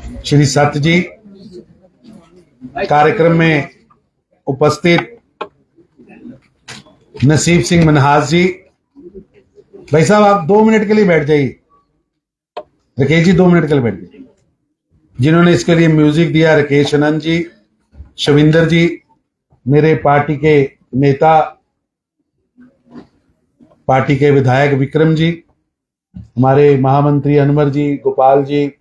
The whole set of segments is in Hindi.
श्री सत्य जी, कार्यक्रम में उपस्थित नसीब सिंह मनहास जी, भाई साहब आप 2 मिनट के लिए बैठ जाइए। राकेश जी 2 मिनट के लिए बैठ जाइए। जिन्होंने इसके लिए म्यूजिक दिया, राकेश आनंद जी, शविंदर जी, मेरे पार्टी के नेता, पार्टी के विधायक विक्रम जी, हमारे महामंत्री अनवर जी, गोपाल जी,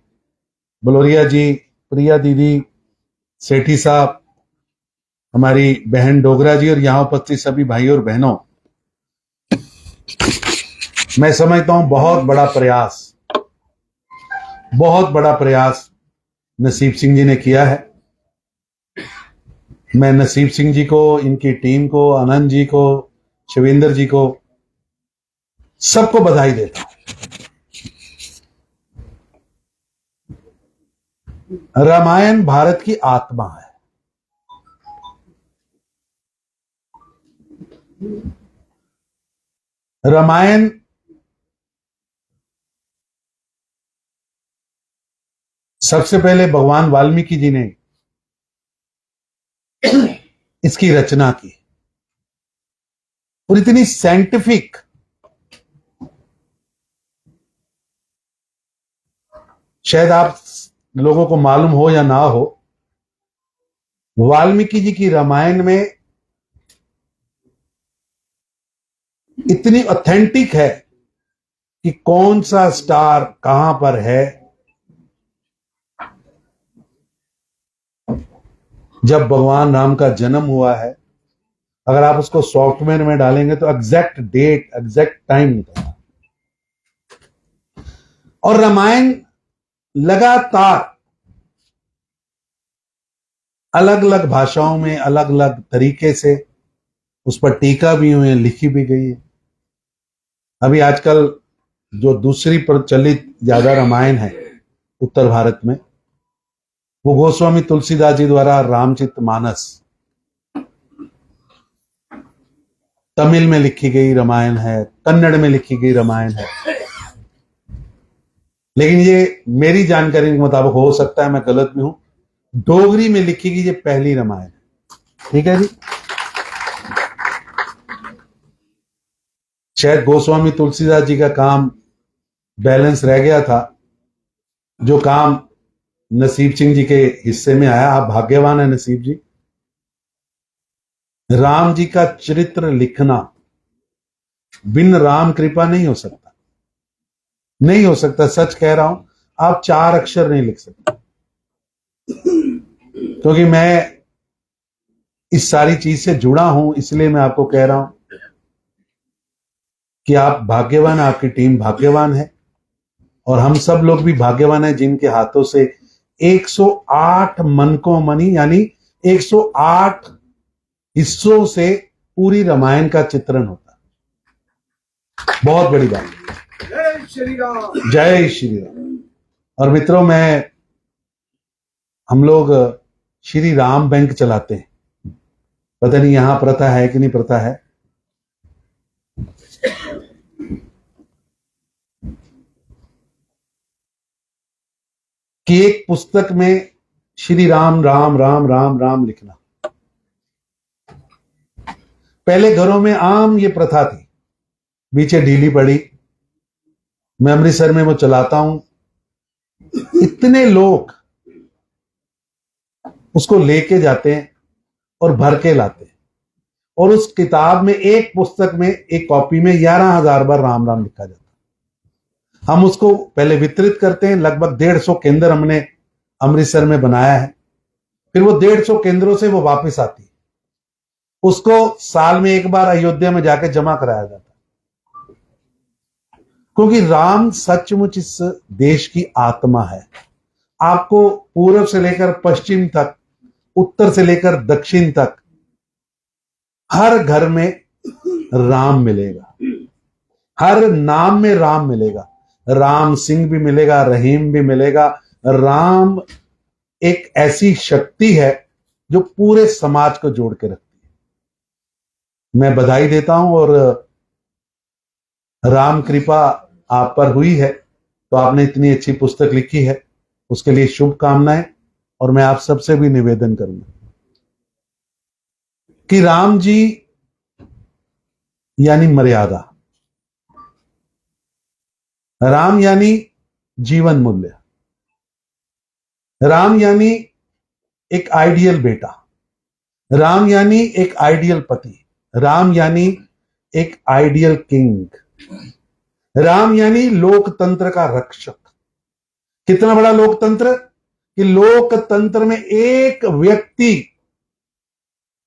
बलोरिया जी, प्रिया दीदी, सेठी साहब, हमारी बहन डोगरा जी और यहां उपस्थित सभी भाई और बहनों, मैं समझता हूं बहुत बड़ा प्रयास नसीब सिंह जी ने किया है। मैं नसीब सिंह जी को, इनकी टीम को, आनंद जी को, शिवेंद्र जी को, सबको बधाई देता हूं। रामायण भारत की आत्मा है। रामायण सबसे पहले भगवान वाल्मीकि जी ने इसकी रचना की और इतनी साइंटिफिक, शायद आप लोगों को मालूम हो या ना हो, वाल्मीकि जी की रामायण में इतनी ऑथेंटिक है कि कौन सा स्टार कहां पर है। जब भगवान राम का जन्म हुआ है, अगर आप उसको सॉफ्टवेयर में डालेंगे तो एग्जैक्ट डेट, एग्जैक्ट टाइम निकलेगा। और रामायण लगातार अलग अलग भाषाओं में अलग अलग तरीके से उस पर टीका भी हुई है, लिखी भी गई है। अभी आजकल जो दूसरी प्रचलित ज्यादा रामायण है उत्तर भारत में, वो गोस्वामी तुलसीदास जी द्वारा रामचरितमानस तमिल में लिखी गई रामायण है, कन्नड़ में लिखी गई रामायण है। लेकिन ये मेरी जानकारी के मुताबिक, हो सकता है मैं गलत भी हूं, डोगरी में लिखी गई ये पहली रामायण है। ठीक है जी। शायद गोस्वामी तुलसीदास जी का काम बैलेंस रह गया था, जो काम नसीब सिंह जी के हिस्से में आया। आप भाग्यवान है नसीब जी। राम जी का चरित्र लिखना बिन राम कृपा नहीं हो सकता, नहीं हो सकता। सच कह रहा हूं, आप 4 अक्षर नहीं लिख सकते। क्योंकि मैं इस सारी चीज से जुड़ा हूं, इसलिए मैं आपको कह रहा हूं कि आप भाग्यवान, आपकी टीम भाग्यवान है और हम सब लोग भी भाग्यवान हैं जिनके हाथों से 108 मन को मनी, यानी 108 हिस्सों से पूरी रामायण का चित्रण होता है। बहुत बड़ी बात। जय श्री राम, जय श्री राम। और मित्रों, हम लोग श्री राम बैंक चलाते हैं। पता नहीं यहां प्रथा है कि नहीं प्रथा है, कि एक पुस्तक में श्री राम राम राम राम राम लिखना। पहले घरों में आम ये प्रथा थी, बीचे ढीली पड़ी। मैं अमृतसर में वो चलाता हूं, इतने लोग उसको लेके जाते हैं और भर के लाते हैं। और उस किताब में, एक पुस्तक में, एक कॉपी में 11,000 बार राम राम लिखा जाता है। हम उसको पहले वितरित करते हैं। लगभग 150 केंद्र हमने अमृतसर में बनाया है। फिर वो 150 केंद्रों से वो वापस आती है। उसको साल में एक बार अयोध्या में जाके जमा कराया जाता है। क्योंकि राम सचमुच इस देश की आत्मा है। आपको पूर्व से लेकर पश्चिम तक, उत्तर से लेकर दक्षिण तक, हर घर में राम मिलेगा, हर नाम में राम मिलेगा। राम सिंह भी मिलेगा, रहीम भी मिलेगा। राम एक ऐसी शक्ति है जो पूरे समाज को जोड़ के रखती है। मैं बधाई देता हूं। और राम कृपा आप पर हुई है तो आपने इतनी अच्छी पुस्तक लिखी है। उसके लिए शुभकामनाएं। और मैं आप सबसे भी निवेदन करूंगा कि राम जी यानी मर्यादा, राम यानी जीवन मूल्य, राम यानी एक आइडियल बेटा, राम यानी एक आइडियल पति, राम यानी एक आइडियल किंग, राम यानी लोकतंत्र का रक्षक। कितना बड़ा लोकतंत्र कि लोकतंत्र में एक व्यक्ति,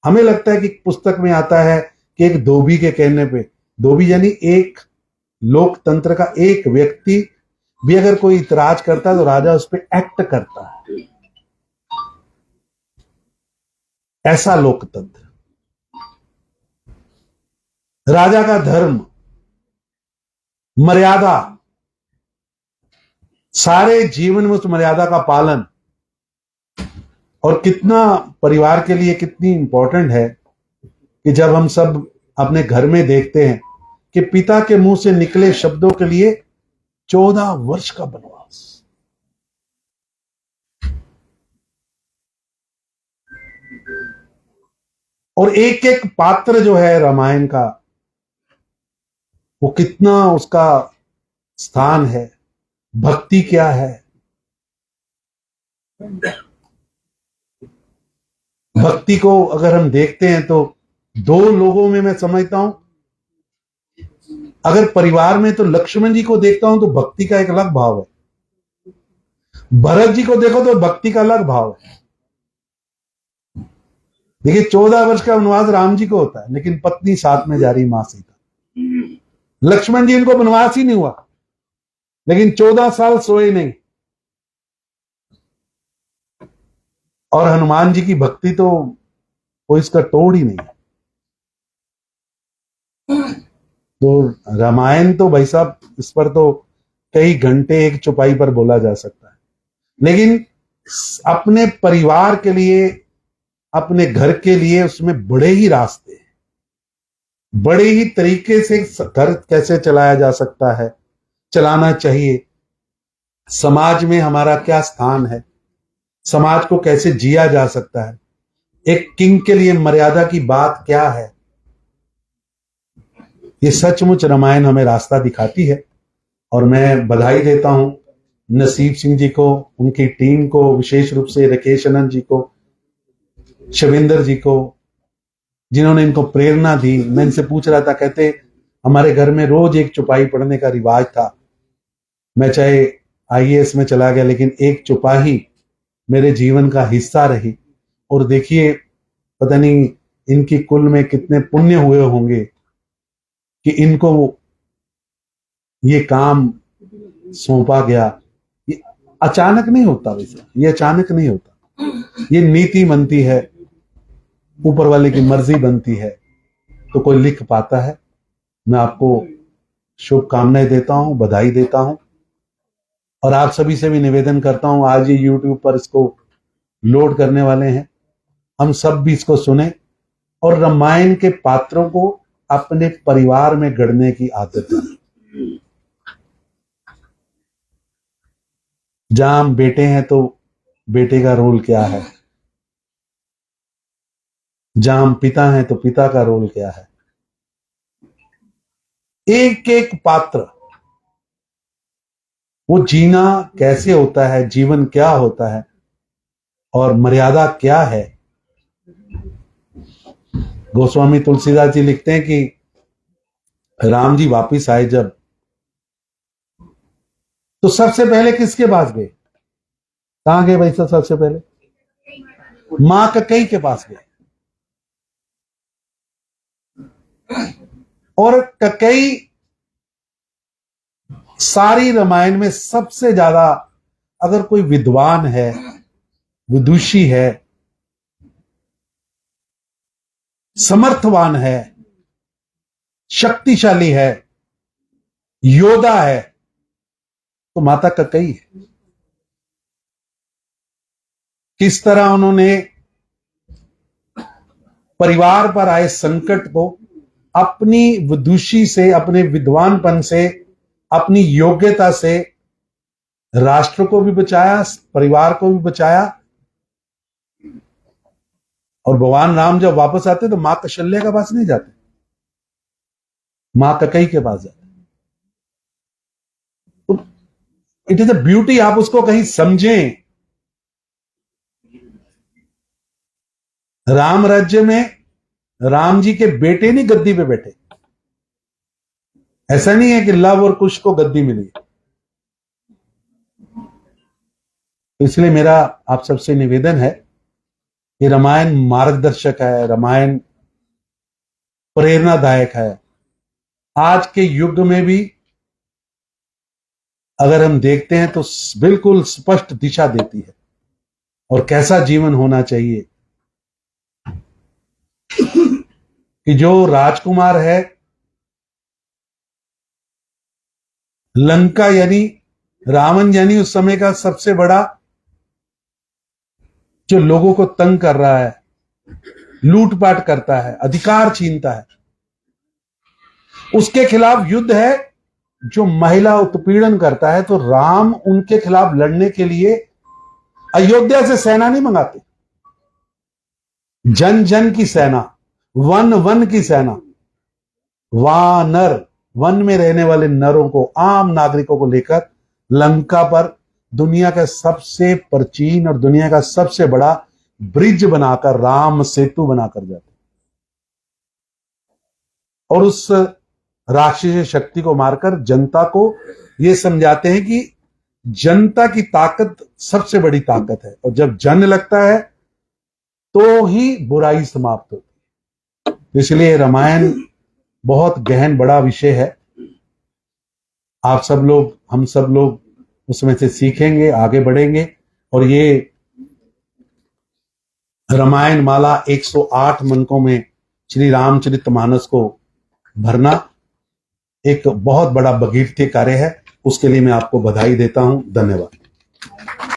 हमें लगता है कि पुस्तक में आता है कि एक धोबी के कहने पे, धोबी यानी एक लोकतंत्र का एक व्यक्ति भी अगर कोई इतराज करता है तो राजा उस पर एक्ट करता है। ऐसा लोकतंत्र, राजा का धर्म, मर्यादा, सारे जीवन में उस मर्यादा का पालन। और कितना परिवार के लिए कितनी इंपॉर्टेंट है कि जब हम सब अपने घर में देखते हैं कि पिता के मुंह से निकले शब्दों के लिए 14 वर्ष का वनवास। और एक एक पात्र जो है रामायण का, वो कितना उसका स्थान है, भक्ति क्या है। भक्ति को अगर हम देखते हैं तो दो लोगों में मैं समझता हूं, अगर परिवार में तो लक्ष्मण जी को देखता हूं तो भक्ति का एक अलग भाव है, भरत जी को देखो तो भक्ति का अलग भाव है। देखिए 14 वर्ष का वनवास राम जी को होता है, लेकिन पत्नी साथ में जा रही मां सीता। लक्ष्मण जी इनको वनवास ही नहीं हुआ, लेकिन 14 साल सोए नहीं। और हनुमान जी की भक्ति तो कोई इसका तोड़ ही नहीं है। तो रामायण तो भाई साहब, इस पर तो कई घंटे एक चौपाई पर बोला जा सकता है, लेकिन अपने परिवार के लिए, अपने घर के लिए उसमें बड़े ही रास्ते, बड़े ही तरीके से घर कैसे चलाया जा सकता है, चलाना चाहिए, समाज में हमारा क्या स्थान है, समाज को कैसे जिया जा सकता है, एक किंग के लिए मर्यादा की बात क्या है। ये सचमुच रामायण हमें रास्ता दिखाती है। और मैं बधाई देता हूं नसीब सिंह जी को, उनकी टीम को, विशेष रूप से राकेश आनंद जी को, शविंदर जी को, जिन्होंने इनको प्रेरणा दी। मैं इनसे पूछ रहा था, कहते हमारे घर में रोज एक चौपाई पढ़ने का रिवाज था, मैं चाहे आईएएस में चला गया लेकिन एक चौपाई मेरे जीवन का हिस्सा रही। और देखिए पता नहीं इनकी कुल में कितने पुण्य हुए होंगे कि इनको ये काम सौंपा गया। ये अचानक नहीं होता, वैसे ये अचानक नहीं होता, ये नीति बनती है, ऊपर वाले की मर्जी बनती है तो कोई लिख पाता है। मैं आपको शुभकामनाएं देता हूं, बधाई देता हूं। और आप सभी से भी निवेदन करता हूं, आज ये YouTube पर इसको लोड करने वाले हैं, हम सब भी इसको सुने और रामायण के पात्रों को अपने परिवार में गढ़ने की आदत है। जहां हम बेटे हैं तो बेटे का रोल क्या है, जहां हम पिता हैं तो पिता का रोल क्या है। एक एक पात्र, वो जीना कैसे होता है, जीवन क्या होता है और मर्यादा क्या है। गोस्वामी तुलसीदास जी लिखते हैं कि राम जी वापिस आए जब, तो सबसे पहले किसके पास गए, कहां गए भाई साहब, सबसे पहले मां कैकेयी के पास गए। और कैकेयी सारी रामायण में सबसे ज्यादा, अगर कोई विद्वान है, विदुषी है, समर्थवान है, शक्तिशाली है, योद्धा है, तो माता कैकेयी है। किस तरह उन्होंने परिवार पर आए संकट को अपनी विदुषी से, अपने विद्वानपन से, अपनी योग्यता से राष्ट्र को भी बचाया, परिवार को भी बचाया। और भगवान राम जब वापस आते तो मां कौशल्या के पास नहीं जाते, मां कैकेयी के पास जाते। तो इट इज अ ब्यूटी, आप उसको कहीं समझें। राम राज्य में राम जी के बेटे नहीं गद्दी पे बैठे। ऐसा नहीं है कि लव और कुश को गद्दी मिली। इसलिए मेरा आप सबसे निवेदन है कि रामायण मार्गदर्शक है, रामायण प्रेरणादायक है। आज के युग में भी अगर हम देखते हैं तो बिल्कुल स्पष्ट दिशा देती है और कैसा जीवन होना चाहिए। कि जो राजकुमार है, लंका यानी रावण यानी उस समय का सबसे बड़ा, जो लोगों को तंग कर रहा है, लूटपाट करता है, अधिकार छीनता है, उसके खिलाफ युद्ध है। जो महिला उत्पीड़न करता है, तो राम उनके खिलाफ लड़ने के लिए अयोध्या से सेना नहीं मंगाते, जन जन की सेना, वन वन की सेना, वानर, वन में रहने वाले नरों को, आम नागरिकों को लेकर लंका पर दुनिया का सबसे प्राचीन और दुनिया का सबसे बड़ा ब्रिज बनाकर, राम सेतु बनाकर जाते और उस राक्षसी शक्ति को मारकर जनता को यह समझाते हैं कि जनता की ताकत सबसे बड़ी ताकत है, और जब जन लगता है तो ही बुराई समाप्त होती है। इसलिए रामायण बहुत गहन बड़ा विषय है। आप सब लोग, हम सब लोग उसमें से सीखेंगे, आगे बढ़ेंगे। और ये रामायण माला 108 मनकों में श्री रामचरितमानस को भरना एक बहुत बड़ा भगीरथी कार्य है। उसके लिए मैं आपको बधाई देता हूं। धन्यवाद।